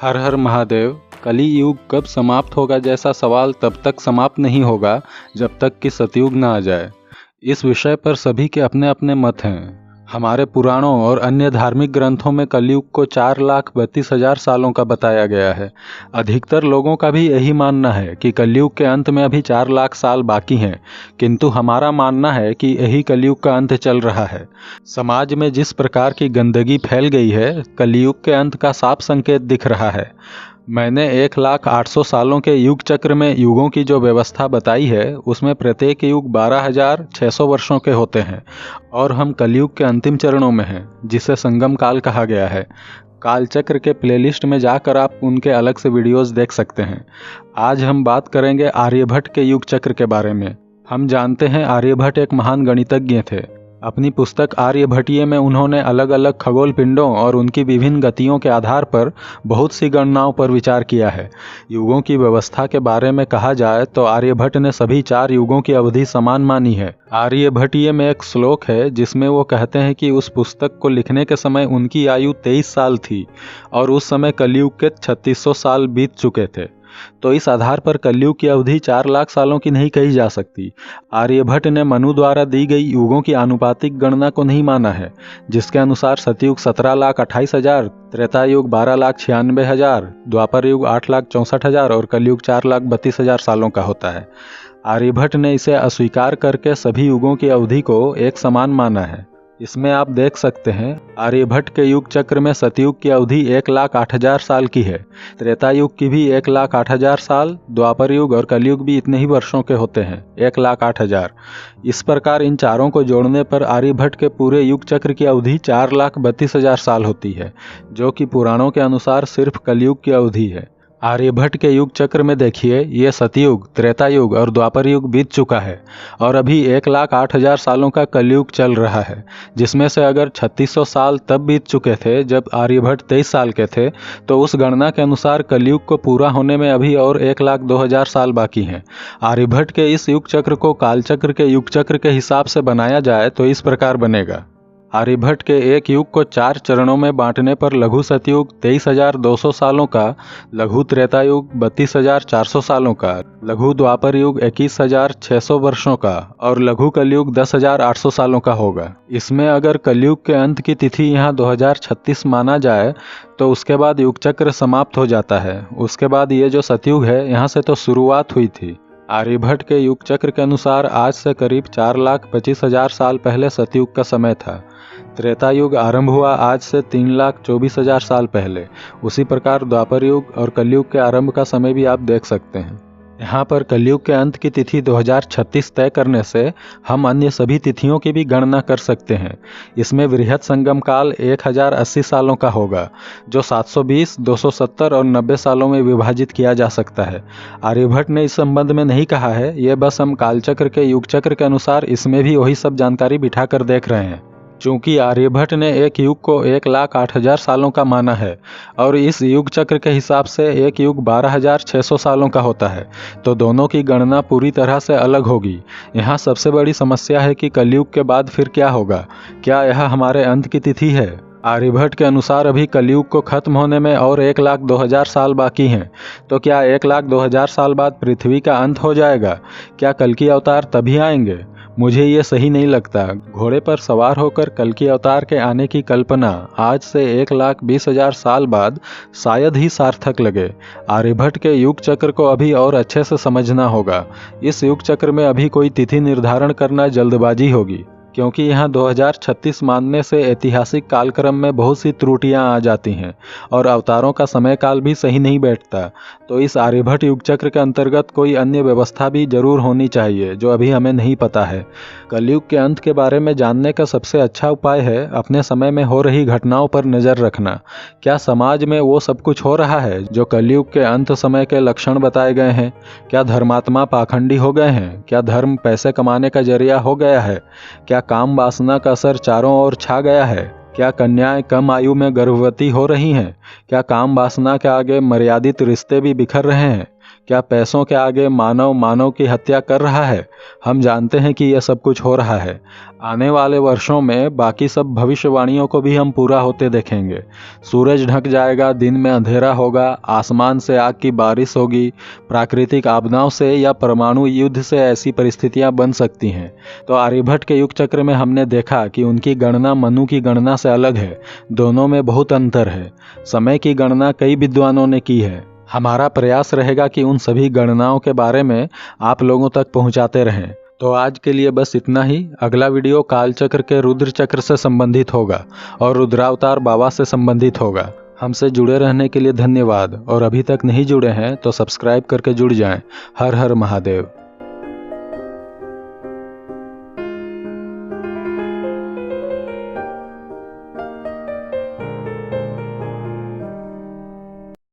हर हर महादेव। कली युग कब समाप्त होगा जैसा सवाल तब तक समाप्त नहीं होगा जब तक कि सतयुग न आ जाए। इस विषय पर सभी के अपने अपने मत हैं। हमारे पुराणों और अन्य धार्मिक ग्रंथों में कलयुग को 4,32,000 सालों का बताया गया है। अधिकतर लोगों का भी यही मानना है कि कलयुग के अंत में अभी 4 लाख साल बाकी हैं, किंतु हमारा मानना है कि यही कलयुग का अंत चल रहा है। समाज में जिस प्रकार की गंदगी फैल गई है, कलयुग के अंत का साफ संकेत दिख रहा है। मैंने 1,08,000 सालों के युग चक्र में युगों की जो व्यवस्था बताई है, उसमें प्रत्येक युग 12,600 वर्षों के होते हैं और हम कलयुग के अंतिम चरणों में हैं, जिसे संगम काल कहा गया है। कालचक्र के प्लेलिस्ट में जाकर आप उनके अलग से वीडियोस देख सकते हैं। आज हम बात करेंगे आर्यभट्ट के युग चक्र के बारे में। हम जानते हैं आर्यभट्ट एक महान गणितज्ञ थे। अपनी पुस्तक आर्यभट्टीय में उन्होंने अलग अलग खगोल पिंडों और उनकी विभिन्न गतियों के आधार पर बहुत सी गणनाओं पर विचार किया है। युगों की व्यवस्था के बारे में कहा जाए तो आर्यभट्ट ने सभी 4 युगों की अवधि समान मानी है। आर्यभट्टीय में एक श्लोक है जिसमें वो कहते हैं कि उस पुस्तक को लिखने के समय उनकी आयु 23 साल थी और उस समय कलयुग के 3600 साल बीत चुके थे। तो इस आधार पर कलयुग की अवधि 4 लाख सालों की नहीं कही जा सकती। आर्यभट्ट ने मनु द्वारा दी गई युगों की आनुपातिक गणना को नहीं माना है, जिसके अनुसार सतयुग 17,28,000, त्रेता युग 12,96,000, द्वापर युग 8,64,000 और कलयुग 4,32,000 सालों का होता है। आर्यभट्ट ने इसे अस्वीकार करके सभी युगों की अवधि को एक समान माना है। इसमें आप देख सकते हैं, आर्यभट्ट के युग चक्र में सतयुग की अवधि 1,08,000 साल की है, त्रेता युग की भी 1,08,000 साल, द्वापर युग और कलयुग भी इतने ही वर्षों के होते हैं, 1,08,000। इस प्रकार इन चारों को जोड़ने पर आर्यभट्ट के पूरे युग चक्र की अवधि 4,32,000 साल होती है, जो कि पुराणों के अनुसार सिर्फ कलयुग की अवधि है। आर्यभट्ट के युग चक्र में देखिए, ये सतयुग, त्रेता युग और द्वापर युग बीत चुका है और अभी 1,08,000 सालों का कलयुग चल रहा है, जिसमें से अगर 3600 साल तब बीत चुके थे जब आर्यभट्ट 23 साल के थे, तो उस गणना के अनुसार कलयुग को पूरा होने में अभी और 1,02,000 साल बाकी हैं। आर्यभट्ट के इस युग चक्र को कालचक्र के युग चक्र के हिसाब से बनाया जाए तो इस प्रकार बनेगा। आर्यभट्ट के एक युग को 4 चरणों में बांटने पर लघु सतयुग 23,200 सालों का, लघु त्रेता युग 32,400 सालों का, लघु द्वापर युग 21,600 वर्षों का और लघु कलयुग 10,800 सालों का होगा। इसमें अगर कलयुग के अंत की तिथि यहाँ 2036 माना जाए तो उसके बाद युग चक्र समाप्त हो जाता है। उसके बाद ये जो सतयुग है, यहाँ से तो शुरुआत हुई थी। आर्यभट्ट के युग चक्र के अनुसार आज से करीब 4,25,000 साल पहले सतयुग का समय था। त्रेता युग आरंभ हुआ आज से 3,24,000 साल पहले। उसी प्रकार द्वापर युग और कलयुग के आरंभ का समय भी आप देख सकते हैं। यहाँ पर कलयुग के अंत की तिथि 2036 तय करने से हम अन्य सभी तिथियों की भी गणना कर सकते हैं। इसमें वृहत संगम काल 1,080 सालों का होगा, जो 720, 270 और 90 सालों में विभाजित किया जा सकता है। आर्यभट्ट ने इस संबंध में नहीं कहा है, ये बस हम कालचक्र के युग चक्र के अनुसार इसमें भी वही सब जानकारी बिठा कर देख रहे हैं। चूंकि आर्यभट्ट ने एक युग को 1,08,000 सालों का माना है और इस युग चक्र के हिसाब से एक युग 12,600 सालों का होता है, तो दोनों की गणना पूरी तरह से अलग होगी। यहाँ सबसे बड़ी समस्या है कि कलयुग के बाद फिर क्या होगा, क्या यह हमारे अंत की तिथि है? आर्यभट्ट के अनुसार अभी कलयुग को खत्म होने में और 1,02,000 साल बाकी हैं, तो क्या 1,02,000 साल बाद पृथ्वी का अंत हो जाएगा? क्या कल्कि अवतार तभी आएंगे? मुझे ये सही नहीं लगता। घोड़े पर सवार होकर कल्कि अवतार के आने की कल्पना आज से 1,20,000 साल बाद शायद ही सार्थक लगे। आर्यभट्ट के युग चक्र को अभी और अच्छे से समझना होगा। इस युग चक्र में अभी कोई तिथि निर्धारण करना जल्दबाजी होगी, क्योंकि यहाँ 2036 मानने से ऐतिहासिक कालक्रम में बहुत सी त्रुटियां आ जाती हैं और अवतारों का समय काल भी सही नहीं बैठता। तो इस आर्यभट्ट युग चक्र के अंतर्गत कोई अन्य व्यवस्था भी जरूर होनी चाहिए, जो अभी हमें नहीं पता है। कलयुग के अंत के बारे में जानने का सबसे अच्छा उपाय है अपने समय में हो रही घटनाओं पर नज़र रखना। क्या समाज में वो सब कुछ हो रहा है जो कलयुग के अंत समय के लक्षण बताए गए हैं? क्या धर्मात्मा पाखंडी हो गए हैं? क्या धर्म पैसे कमाने का जरिया हो गया है? क्या काम वासना का असर चारों ओर छा गया है? क्या कन्याएं कम आयु में गर्भवती हो रही हैं? क्या काम वासना के आगे मर्यादित रिश्ते भी बिखर रहे हैं? क्या पैसों के आगे मानव मानव की हत्या कर रहा है? हम जानते हैं कि यह सब कुछ हो रहा है। आने वाले वर्षों में बाकी सब भविष्यवाणियों को भी हम पूरा होते देखेंगे। सूरज ढक जाएगा, दिन में अंधेरा होगा, आसमान से आग की बारिश होगी, प्राकृतिक आपदाओं से या परमाणु युद्ध से ऐसी परिस्थितियां बन सकती हैं। तो आर्यभट्ट के युग चक्र में हमने देखा कि उनकी गणना मनु की गणना से अलग है। दोनों में बहुत अंतर है। समय की गणना कई विद्वानों ने की है। हमारा प्रयास रहेगा कि उन सभी गणनाओं के बारे में आप लोगों तक पहुंचाते रहें। तो आज के लिए बस इतना ही। अगला वीडियो कालचक्र के रुद्र चक्र से संबंधित होगा और रुद्रावतार बाबा से संबंधित होगा। हमसे जुड़े रहने के लिए धन्यवाद, और अभी तक नहीं जुड़े हैं तो सब्सक्राइब करके जुड़ जाएं। हर हर महादेव।